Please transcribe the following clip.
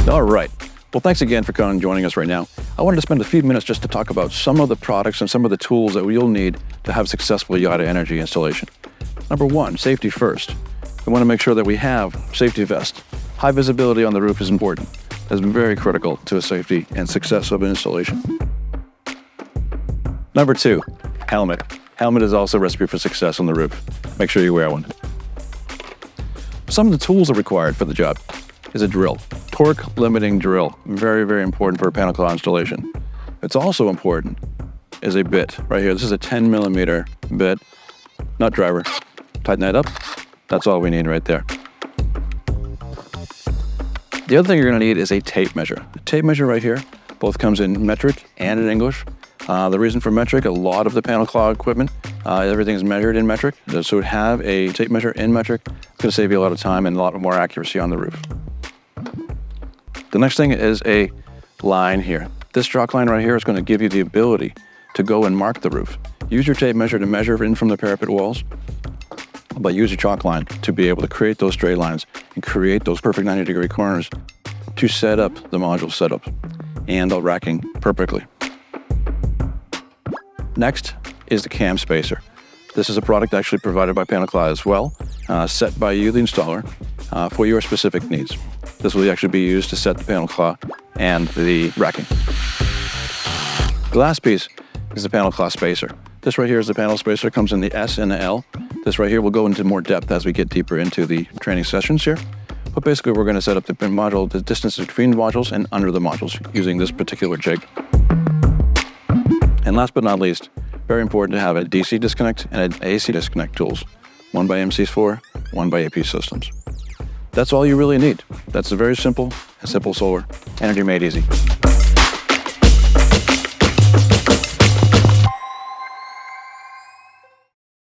All right. Well, thanks again for coming and joining us right now. I wanted to spend a few minutes just to talk about some of the products and some of the tools that you'll need to have successful Yotta energy installation. Number one, safety first. We want to make sure that we have safety vests. High visibility on the roof is important. That's very critical to a safety and success of an installation. Number two, helmet. Helmet is also a recipe for success on the roof. Make sure you wear one. Some of the tools are required for the job is a drill. Torque limiting drill. Very, very important for a PanelClaw installation. It's also important is a bit right here. This is a 10 millimeter bit, nut driver. Tighten that up. That's all we need right there. The other thing you're going to need is a tape measure. The tape measure right here both comes in metric and in English. The reason for metric, a lot of the PanelClaw equipment, everything is measured in metric. So to have a tape measure in metric, it's going to save you a lot of time and a lot more accuracy on the roof. The next thing is a line here. This chalk line right here is going to give you the ability to go and mark the roof. Use your tape measure to measure in from the parapet walls, but use your chalk line to be able to create those straight lines and create those perfect 90-degree corners to set up the module setup and the racking perfectly. Next is the cam spacer. This is a product actually provided by PanelClaw as well, set by you, the installer, for your specific needs. This will actually be used to set the PanelClaw and the racking. The last piece is the PanelClaw spacer. This right here is the panel spacer, comes in the S and the L. This right here will go into more depth as we get deeper into the training sessions here. But basically we're going to set up the module, the distance between the modules and under the modules using this particular jig. And last but not least, very important to have a DC disconnect and an AC disconnect tools. One by MC4, one by AP Systems. That's all you really need. That's a very simple solar energy made easy.